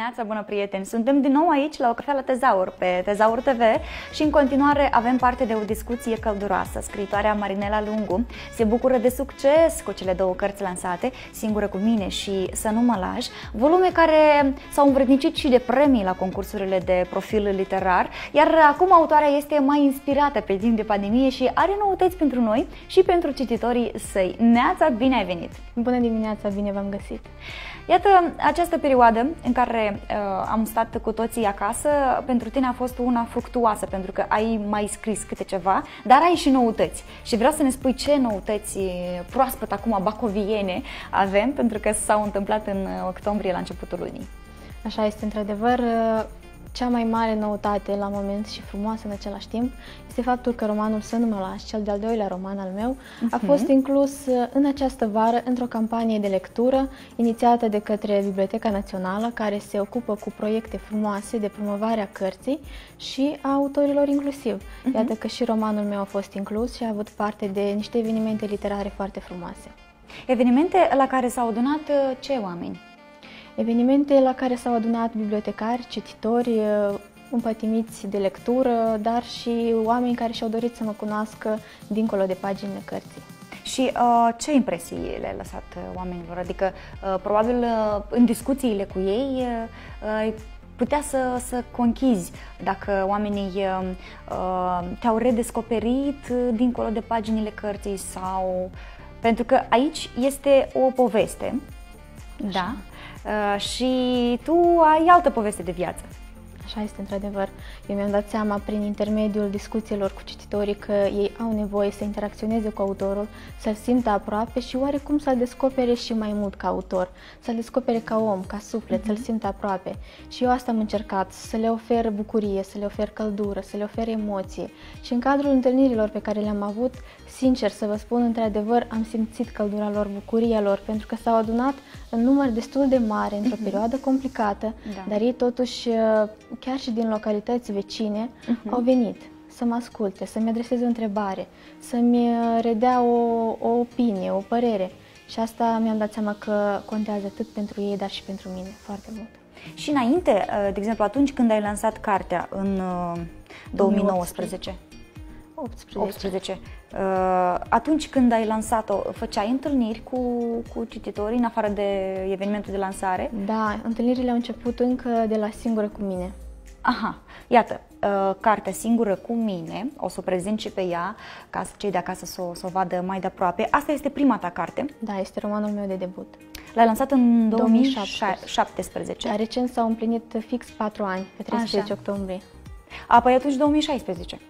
dimineața, bună prieteni! Suntem din nou aici la o cafea la Tezaur, pe Tezaur TV și în continuare avem parte de o discuție călduroasă. Scriitoarea Marinela Lungu se bucură de succes cu cele două cărți lansate, Singură cu mine și Să nu mă lași, volume care s-au învrednicit și de premii la concursurile de profil literar, iar acum autoarea este mai inspirată pe timp de pandemie și are noutăți pentru noi și pentru cititorii săi. Neața, bine ai venit! Bună dimineața, bine v-am găsit! Iată, această perioadă în care am stat cu toții acasă, pentru tine a fost una fructuoasă, pentru că ai mai scris câte ceva, dar ai și noutăți. Și vreau să ne spui ce noutăți proaspăt acum bacoviene avem, pentru că s-au întâmplat în octombrie, la începutul lunii. Așa este, într-adevăr, cea mai mare noutate la moment și frumoasă în același timp este faptul că romanul Să nu mă lași, cel de-al doilea roman al meu, a fost inclus în această vară într-o campanie de lectură inițiată de către Biblioteca Națională, care se ocupă cu proiecte frumoase de promovare a cărții și a autorilor inclusiv. Iată că și romanul meu a fost inclus și a avut parte de niște evenimente literare foarte frumoase. Evenimente la care s-au adunat ce oameni? Evenimente la care s-au adunat bibliotecari, cititori, împătimiți de lectură, dar și oameni care și-au dorit să mă cunoască dincolo de paginile cărții. Și ce impresii le-ai lăsat oamenilor? Adică, probabil, în discuțiile cu ei, ai putea să conchizi dacă oamenii te-au redescoperit dincolo de paginile cărții sau... Pentru că aici este o poveste, da? Și tu ai altă poveste de viață. Așa este, într-adevăr. Eu mi-am dat seama prin intermediul discuțiilor cu cititorii că ei au nevoie să interacționeze cu autorul, să-l simtă aproape și oarecum să-l descopere și mai mult ca autor, să-l descopere ca om, ca suflet, să-l simtă aproape. Și eu asta am încercat, să le ofer bucurie, să le ofer căldură, să le ofer emoție. Și în cadrul întâlnirilor pe care le-am avut, sincer să vă spun, într-adevăr, am simțit căldura lor, bucuria lor, pentru că s-au adunat în număr destul de mare, într-o perioadă complicată, dar ei totuși, chiar și din localități vecine, au venit să mă asculte, să-mi adreseze o întrebare, să-mi redea o opinie, o părere. Și asta mi-am dat seama că contează atât pentru ei, dar și pentru mine, foarte mult. Și înainte, de exemplu, atunci când ai lansat cartea în 2019, 18. Atunci când ai lansat-o, făceai întâlniri cu cititorii în afară de evenimentul de lansare? Da, întâlnirile au început încă de la Singură cu mine. Aha, iată, cartea Singură cu mine, o să o prezint și pe ea, ca cei de acasă să o vadă mai de aproape. Asta este prima ta carte? Da, este romanul meu de debut. L-ai lansat în 2017. Dar recent s-au împlinit fix 4 ani, pe 13 octombrie. Păi atunci 2016.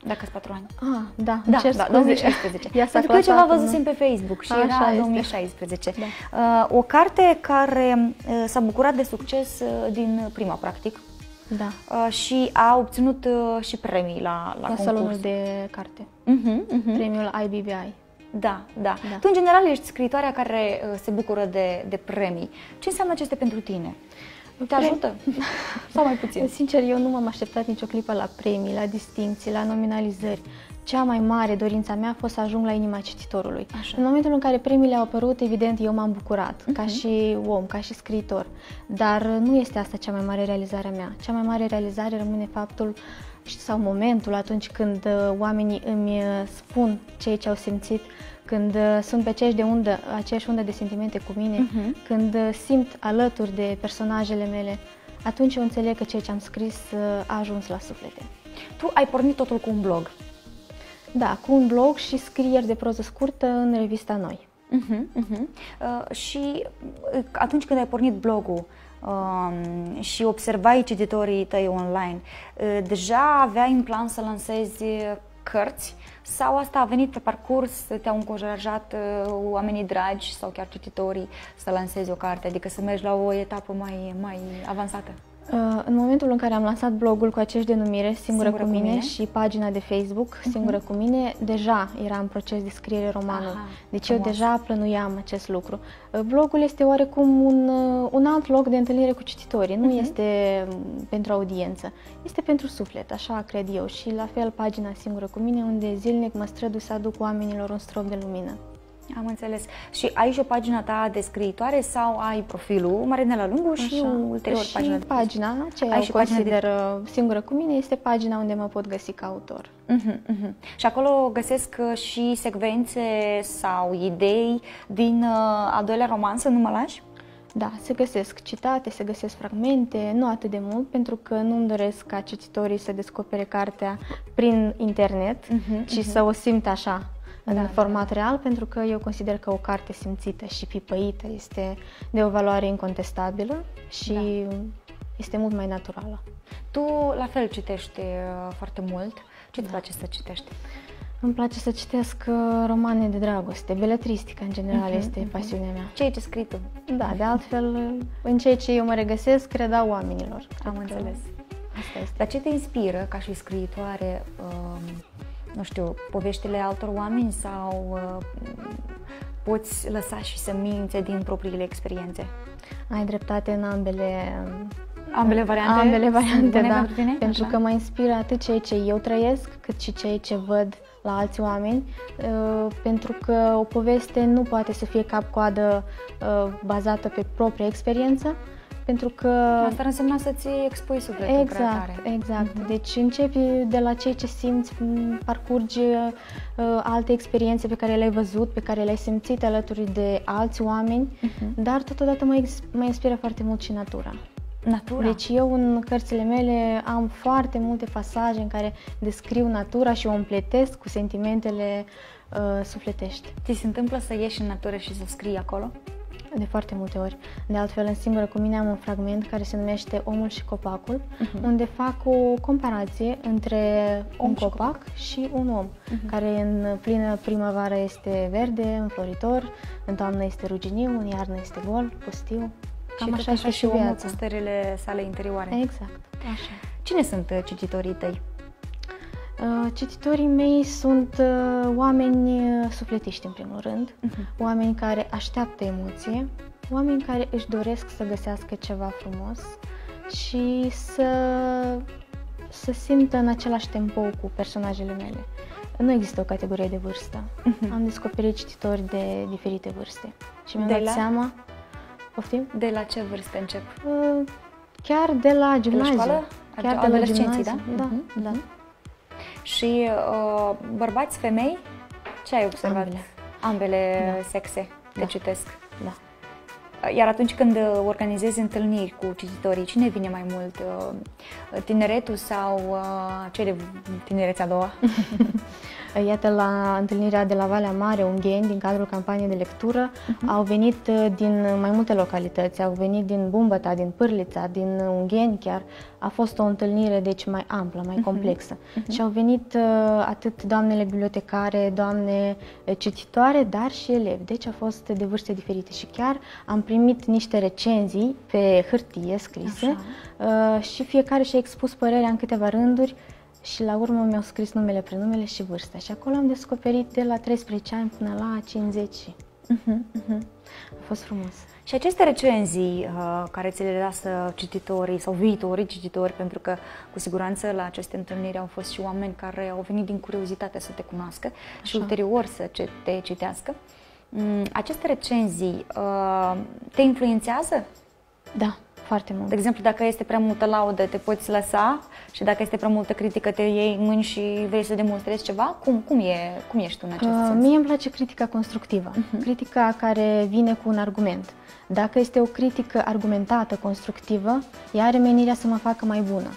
Dacă-s 4 ani. Da, 2016. Pentru că eu ceva văzusem pe Facebook și era 2016. Da. O carte care s-a bucurat de succes din prima, practic. Da. Și a obținut și premii la concurs. Salonul de carte. Premiul IBBI. Da. Tu, în general, ești scriitoarea care se bucură de premii. Ce înseamnă acestea pentru tine? Te ajută? Sau mai puțin? Sincer, eu nu m-am așteptat nicio clipă la premii, la distincții, la nominalizări. Cea mai mare dorința mea a fost să ajung la inima cititorului. Așa. În momentul în care premiile au apărut, evident, eu m-am bucurat, ca și om, ca și scriitor. Dar nu este asta cea mai mare realizare a mea. Cea mai mare realizare rămâne faptul sau momentul atunci când oamenii îmi spun ceea ce au simțit, când sunt pe aceeași undă de sentimente cu mine, când simt alături de personajele mele, atunci eu înțeleg că ceea ce am scris a ajuns la suflete. Tu ai pornit totul cu un blog. Da, cu un blog și scrieri de proză scurtă în revista Noi. Și atunci când ai pornit blogul și observai cititorii tăi online, deja aveai în plan să lansezi cărți sau asta a venit pe parcurs, te-au încurajat oamenii dragi sau chiar cititorii să lansezi o carte, adică să mergi la o etapă mai avansată? În momentul în care am lansat blogul cu aceeași denumire, Singură cu mine, și pagina de Facebook, Singură cu mine, deja era în proces de scriere romanul. Deci eu deja plănuiam acest lucru. Blogul este oarecum un alt loc de întâlnire cu cititorii, nu este pentru audiență, este pentru suflet, așa cred eu. Și la fel pagina Singură cu mine, unde zilnic mă strădui să aduc oamenilor un strop de lumină. Am înțeles. Și ai și o pagina ta de scriitoare sau ai profilul Marinela Lungu și ulterior și pagina de pagina, ce eu consider singură cu mine, este pagina unde mă pot găsi ca autor. Și acolo găsesc și secvențe sau idei din al doilea roman, Să nu mă lași? Da, se găsesc citate, se găsesc fragmente, nu atât de mult, pentru că nu-mi doresc ca cititorii să descopere cartea prin internet, ci să o simtă așa, în format real, pentru că eu consider că o carte simțită și pipăită este de o valoare incontestabilă și este mult mai naturală. Tu, la fel, citești foarte mult. Ce-ți place să citești? Îmi place să citesc romane de dragoste, beletristica în general este pasiunea mea. Ce ai scrii tu? Da, de altfel, în ceea ce eu mă regăsesc, redau oamenilor. Am înțeles. Asta este. Dar ce te inspiră ca și scriitoare, nu știu, poveștile altor oameni sau poți lăsa și semințe din propriile experiențe? Ai dreptate în ambele variante? Ambele variante, da. Pentru că mă inspiră atât ceea ce eu trăiesc, cât și ceea ce văd la alți oameni, pentru că o poveste nu poate să fie cap-coadă bazată pe propria experiență, pentru că... Asta ar însemna să-ți expui sufletul prea tare. Exact. Deci începi de la ceea ce simți, parcurgi alte experiențe pe care le-ai văzut, pe care le-ai simțit alături de alți oameni, dar totodată mă inspiră foarte mult și natura. Deci eu în cărțile mele am foarte multe pasaje în care descriu natura și o împletesc cu sentimentele sufletești. Ți se întâmplă să ieși în natură și să scrii acolo? De foarte multe ori. De altfel, în Singură cu mine am un fragment care se numește Omul și copacul, unde fac o comparație între un copac și un om, care în plină primăvară este verde, înfloritor, în toamnă este ruginiu, în iarnă este gol, pustiu. Cam așa este și omul cu stările sale interioare. Exact, așa. Cine sunt cititorii tăi? Cititorii mei sunt oameni sufletiști, în primul rând, oameni care așteaptă emoție, oameni care își doresc să găsească ceva frumos și să simtă în același tempo cu personajele mele. Nu există o categorie de vârstă. Am descoperit cititori de diferite vârste și mi-am dat seama... Poftim? De la ce vârstă încep? Chiar de la gimnaziu. De la școală? Chiar de la gimnaziu, da? Da. Și bărbați, femei? Ce ai observat? Ambele sexe te citesc. Da. Iar atunci când organizezi întâlniri cu cititorii, cine vine mai mult? Tineretul sau cei de tinerețea a doua? Iată, la întâlnirea de la Valea Mare, Ungheni, din cadrul campaniei de lectură, au venit din mai multe localități, au venit din Bumbăta, din Pârlița, din Ungheni chiar. A fost o întâlnire, deci, mai amplă, mai complexă. Și au venit atât doamnele bibliotecare, doamne cititoare, dar și elevi. Deci a fost de vârste diferite și chiar am primit niște recenzii pe hârtie scrise și fiecare și-a expus părerea în câteva rânduri. Și la urmă mi-au scris numele, prenumele și vârsta. Și acolo am descoperit de la 13 ani până la 50. A fost frumos. Și aceste recenzii care ți le lasă cititorii sau viitorii cititori, pentru că cu siguranță la aceste întâlniri au fost și oameni care au venit din curiozitate să te cunoască și ulterior să te citească, aceste recenzii te influențează? Da. Foarte mult. De exemplu, dacă este prea multă laudă, te poți lăsa și dacă este prea multă critică, te iei în mâini și vrei să demonstrezi ceva? Cum ești tu în acest sens? Mie îmi place critica constructivă, critica care vine cu un argument. Dacă este o critică argumentată, constructivă, ea are menirea să mă facă mai bună,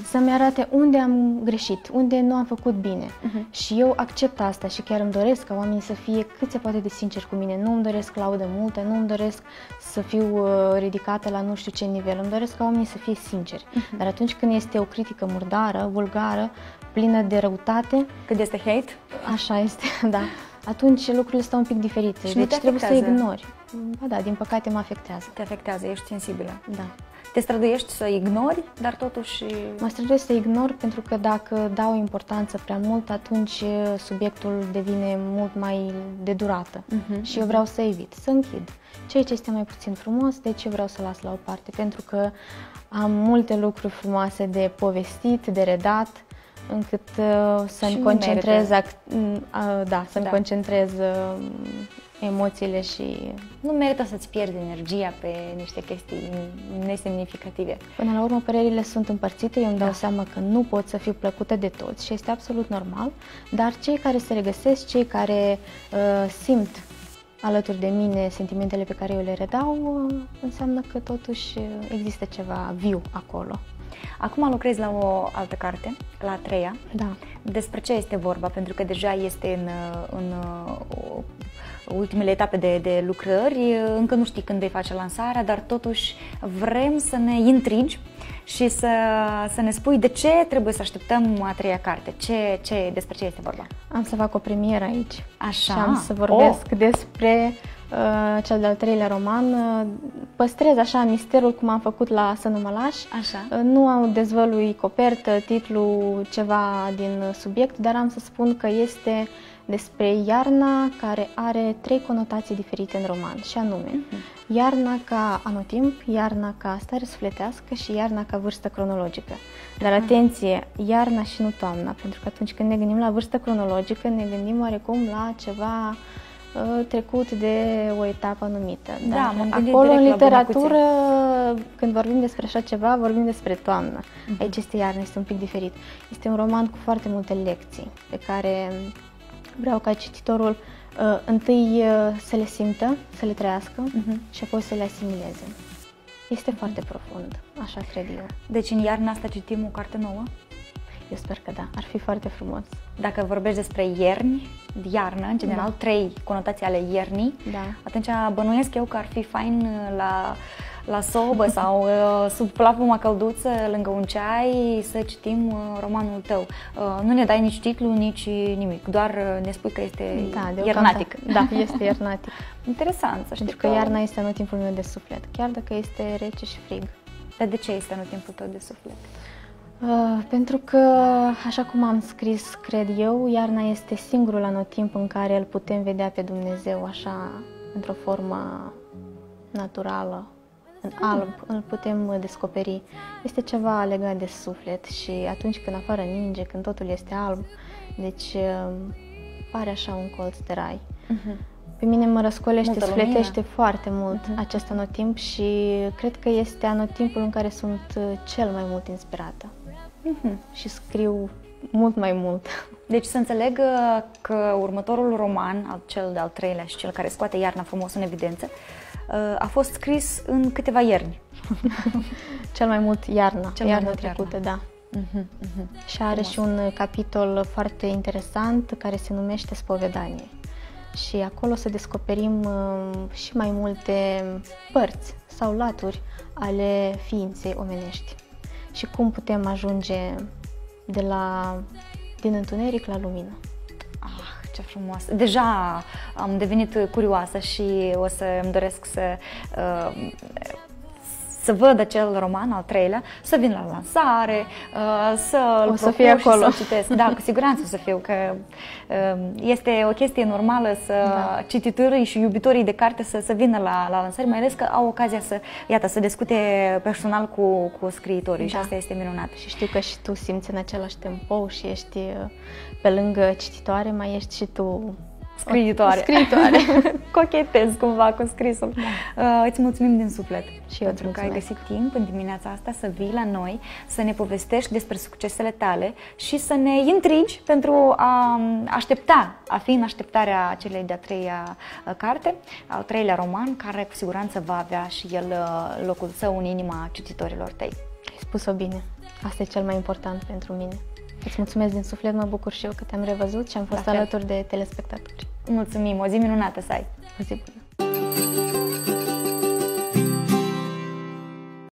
să-mi arate unde am greșit, unde nu am făcut bine. Și eu accept asta și chiar îmi doresc ca oamenii să fie cât se poate de sinceri cu mine. Nu îmi doresc laudă multă, nu îmi doresc să fiu ridicată la nu știu ce nivel, îmi doresc ca oamenii să fie sinceri. Dar atunci când este o critică murdară, vulgară, plină de răutate... Când este hate? Așa este, da. Atunci lucrurile stau un pic diferite, și deci trebuie să ignori. Ba da, din păcate mă afectează. Te afectează, ești sensibilă. Da. Te străduiești să ignori, dar totuși... Mă străduiesc să ignor pentru că dacă dau importanță prea mult, atunci subiectul devine mult mai de durată. Și eu vreau să evit, să închid. Ceea ce este mai puțin frumos, deci eu vreau să las la o parte, pentru că am multe lucruri frumoase de povestit, de redat, încât să-mi concentrez, concentrez emoțiile și... Nu merită să-ți pierzi energia pe niște chestii nesemnificative. Până la urmă, părerile sunt împărțite, eu îmi dau seama că nu pot să fiu plăcută de toți și este absolut normal, dar cei care se regăsesc, cei care simt alături de mine sentimentele pe care eu le redau, înseamnă că totuși există ceva viu acolo. Acum lucrezi la o altă carte, la a treia. Da. Despre ce este vorba? Pentru că deja este în ultimele etape de lucrări, încă nu știi când vei face lansarea, dar totuși vrem să ne intrigi și să ne spui de ce trebuie să așteptăm a treia carte, despre ce este vorba. Am să fac o premieră aici. Așa. Și am să vorbesc despre cel de-al treilea roman. Păstrez așa misterul cum am făcut la Să nu mă lași. Așa. Nu am dezvălui copertă, titlu, ceva din subiect, dar am să spun că este despre iarna care are 3 conotații diferite în roman, și anume iarna ca anotimp, iarna ca stare sufletească și iarna ca vârstă cronologică. Dar atenție, iarna și nu toamna, pentru că atunci când ne gândim la vârstă cronologică, ne gândim oarecum la ceva trecut de o etapă anumită. Da, acolo în literatură, când vorbim despre așa ceva, vorbim despre toamnă. Aici este iarnă, este un pic diferit. Este un roman cu foarte multe lecții pe care vreau ca cititorul întâi să le simtă, să le trăiască și apoi să le asimileze. Este foarte profund, așa cred eu. Deci în iarna asta citim o carte nouă? Eu sper că da, ar fi foarte frumos. Dacă vorbești despre ierni, iarnă, în general, 3 conotații ale iernii, atunci bănuiesc eu că ar fi fain la sobă sau sub plapuma călduță, lângă un ceai, să citim romanul tău. Nu ne dai nici titlu, nici nimic, doar ne spui că este iernatic. Da, este iernatic. Interesant să știi. Pentru că iarna este anotimpul meu de suflet, chiar dacă este rece și frig. Dar de ce este anotimpul tău de suflet? Pentru că, așa cum am scris, cred eu, iarna este singurul anotimp în care îl putem vedea pe Dumnezeu așa, într-o formă naturală, în alb, îl putem descoperi. Este ceva legat de suflet și atunci când afară ninge, când totul este alb, deci pare așa un colț de rai. Pe mine mă răscolește, sufletește foarte mult acest anotimp și cred că este anotimpul în care sunt cel mai mult inspirată. Și scriu mult mai mult. Deci să înțeleg că următorul roman, cel de-al treilea și cel care scoate iarna frumos în evidență, a fost scris în câteva ierni. Cel mai mult iarna trecută, da. Și are și un capitol foarte interesant care se numește Spovedanie. Și acolo să descoperim și mai multe părți sau laturi ale ființei omenești. Și cum putem ajunge din întuneric la lumină. Ah, ce frumos! Deja am devenit curioasă și o să îmi doresc să văd acel roman, al treilea, să vin la lansare, să-l fie acolo. să-l citesc. Da, cu siguranță o să fiu, că este o chestie normală să cititorii și iubitorii de carte să vină la lansări, mai ales că au ocazia să discute personal cu scriitorii și asta este minunat. Și știu că și tu simți în același tempo și ești pe lângă cititoare, mai ești și tu scriitoare. Cochetez cumva cu scrisul. Îți mulțumim din suflet și eu pentru că ai găsit timp în dimineața asta să vii la noi, să ne povestești despre succesele tale și să ne intrigi pentru a fi în așteptarea celei de-a treia carte, al treilea roman, care cu siguranță va avea și el locul său în inima cititorilor tăi. Ai spus-o bine. Asta e cel mai important pentru mine. Îți mulțumesc din suflet, mă bucur și eu că te-am revăzut și am fost alături de telespectatori. Mulțumim, o zi minunată să ai! O zi bună!